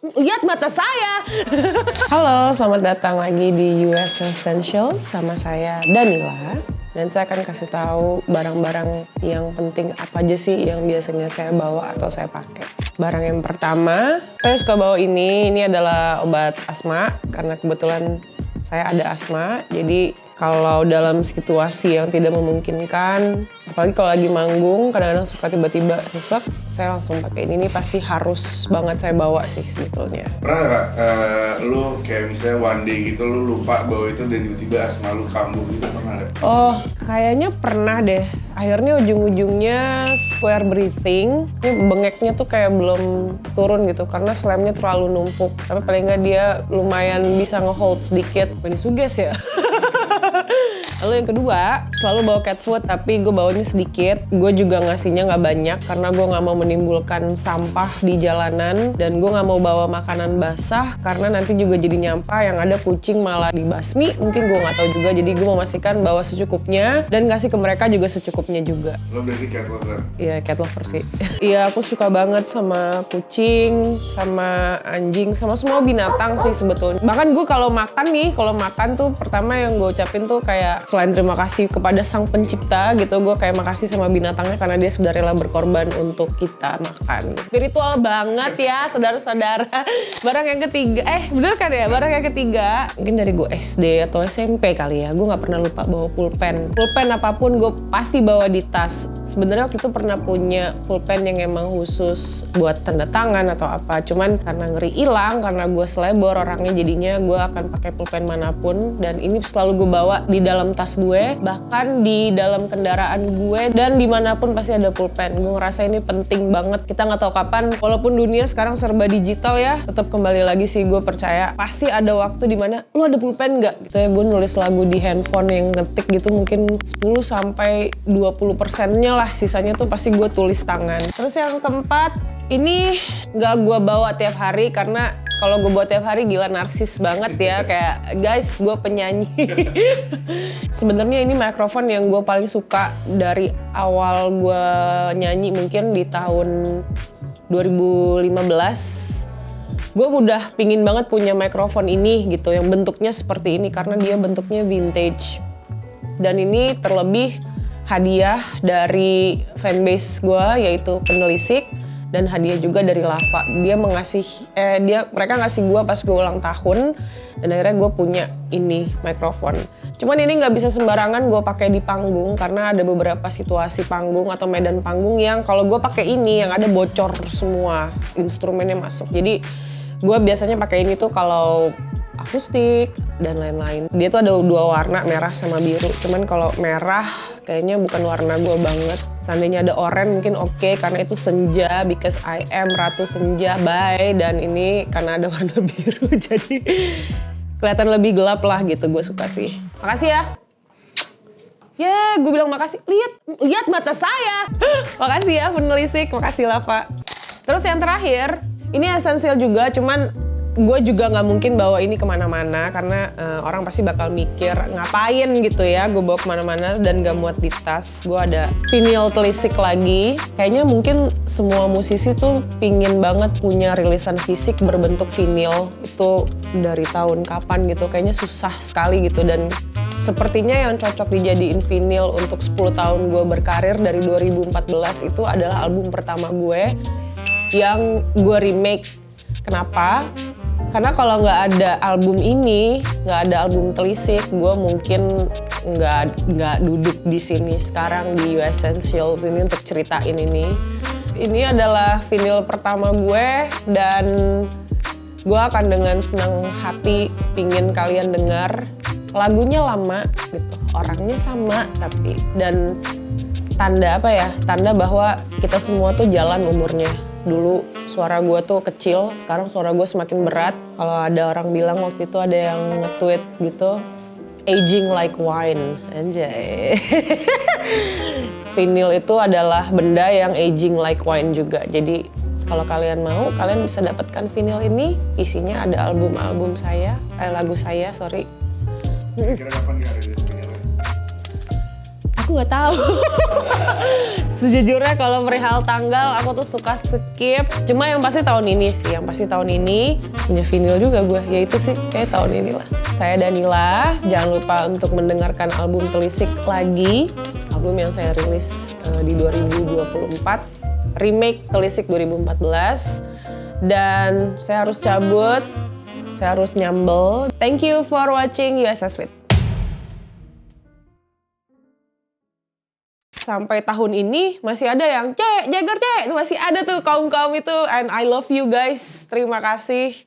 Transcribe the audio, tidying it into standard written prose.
Lihat mata saya. Halo, selamat datang lagi di US Essential sama saya Danila. Dan saya akan kasih tahu barang-barang yang penting apa aja sih yang biasanya saya bawa atau saya pakai. Barang yang pertama, saya suka bawa ini adalah obat asma karena kebetulan saya ada asma. Jadi kalau dalam situasi yang tidak memungkinkan, apalagi kalau lagi manggung, kadang-kadang suka tiba-tiba sesek, saya langsung pakai ini. Ini pasti harus banget saya bawa sih sebetulnya. Pernah nggak lu kayak misalnya one day gitu lu lupa bawa itu dan tiba-tiba asma lu kambuh gitu, pernah nggak? Oh, kayaknya pernah deh. Akhirnya ujung-ujungnya square breathing. Ini bengeknya tuh kayak belum turun gitu karena slamnya terlalu numpuk. Tapi paling nggak dia lumayan bisa nge-hold sedikit. Ini suges ya. Lalu yang kedua, selalu bawa cat food tapi gue bawanya sedikit. Gue juga ngasihnya nggak banyak karena gue nggak mau menimbulkan sampah di jalanan. Dan gue nggak mau bawa makanan basah karena nanti juga jadi nyampah yang ada kucing malah dibasmi. Mungkin gue nggak tahu juga, jadi gue memastikan bawa secukupnya dan kasih ke mereka juga secukupnya juga. Lo berarti cat lover? Iya, cat lover sih. Iya, aku suka banget sama kucing, sama anjing, sama semua binatang sih sebetulnya. Bahkan gue kalau makan tuh pertama yang gue ucapin tuh kayak selain terima kasih kepada sang pencipta gitu, gue kayak makasih sama binatangnya karena dia sudah rela berkorban untuk kita makan. Spiritual banget ya, saudara-saudara. Barang yang ketiga, bener kan ya? Barang yang ketiga, mungkin dari gue SD atau SMP kali ya, gue nggak pernah lupa bawa pulpen. Pulpen apapun gue pasti bawa di tas. Sebenarnya waktu itu pernah punya pulpen yang emang khusus buat tanda tangan atau apa. Cuman karena ngeri hilang, karena gue selebor orangnya, jadinya gue akan pakai pulpen manapun. Dan ini selalu gue bawa di dalam tas gue, bahkan di dalam kendaraan gue, dan dimanapun pasti ada pulpen. Gue ngerasa ini penting banget. Kita nggak tahu kapan, walaupun dunia sekarang serba digital ya, tetap kembali lagi sih gue percaya pasti ada waktu dimana lu ada pulpen nggak? Gitu ya, gue nulis lagu di handphone yang ngetik gitu mungkin 10-20%-nya lah, sisanya tuh pasti gue tulis tangan. Terus yang keempat, ini nggak gue bawa tiap hari karena kalau gue bawa tiap hari gila narsis banget ya, kayak guys gue penyanyi. Sebenarnya ini mikrofon yang gue paling suka dari awal gue nyanyi, mungkin di tahun 2015. Gue udah pingin banget punya mikrofon ini gitu, yang bentuknya seperti ini karena dia bentuknya vintage. Dan ini terlebih hadiah dari fanbase gue yaitu Penelisik. Dan hadiah juga dari Lava. Mereka ngasih gue pas gue ulang tahun, dan akhirnya gue punya ini mikrofon. Cuman ini nggak bisa sembarangan gue pakai di panggung karena ada beberapa situasi panggung atau medan panggung yang kalau gue pakai ini yang ada bocor semua instrumennya masuk. Jadi gue biasanya pakai ini tuh kalau akustik dan lain-lain. Dia tuh ada dua warna, merah sama biru. Cuman kalau merah kayaknya bukan warna gue banget. Seandainya ada oranye mungkin oke, karena itu senja, because I am Ratu Senja, bye. Dan ini karena ada warna biru jadi kelihatan lebih gelap lah gitu, gue suka sih. Makasih ya. Gue bilang makasih. Lihat mata saya. Makasih ya Penelisik, makasih Lava. Terus yang terakhir, ini esensial juga, cuman gue juga nggak mungkin bawa ini kemana-mana karena orang pasti bakal mikir ngapain gitu ya gue bawa kemana-mana dan gak muat di tas. Gue ada vinyl telisik lagi. Kayaknya mungkin semua musisi tuh pingin banget punya rilisan fisik berbentuk vinyl. Itu dari tahun kapan gitu, kayaknya susah sekali gitu. Dan sepertinya yang cocok dijadiin vinyl untuk 10 tahun gue berkarir dari 2014 itu adalah album pertama gue yang gue remake. Kenapa? Karena kalau nggak ada album ini, nggak ada album Telisik, gue mungkin nggak duduk di sini sekarang di US Essentials ini untuk ceritain ini. Ini adalah vinyl pertama gue dan gue akan dengan senang hati pingin kalian dengar. Lagunya lama gitu, orangnya sama tapi, dan tanda apa ya? Tanda bahwa kita semua tuh jalan umurnya. Dulu suara gue tuh kecil, sekarang suara gue semakin berat. Kalau ada orang bilang waktu itu ada yang nge-tweet gitu, aging like wine, anjay. Vinyl itu adalah benda yang aging like wine juga. Jadi kalau kalian mau, kalian bisa dapatkan vinyl ini. Isinya ada album-album saya, lagu saya, sorry. Kira kapan gak rilis vinylnya? Aku Aku nggak tahu. Sejujurnya kalau perihal tanggal aku tuh suka skip. Cuma yang pasti tahun ini sih, yang pasti tahun ini punya vinyl juga gue. Ya itu sih kayak tahun inilah. Saya Danila, jangan lupa untuk mendengarkan album Telisik lagi. Album yang saya rilis di 2024. Remake Telisik 2014. Dan saya harus cabut, saya harus nyambel. Thank you for watching USS With. Sampai tahun ini masih ada yang Jagger, masih ada tuh kaum-kaum itu, and I love you guys, terima kasih.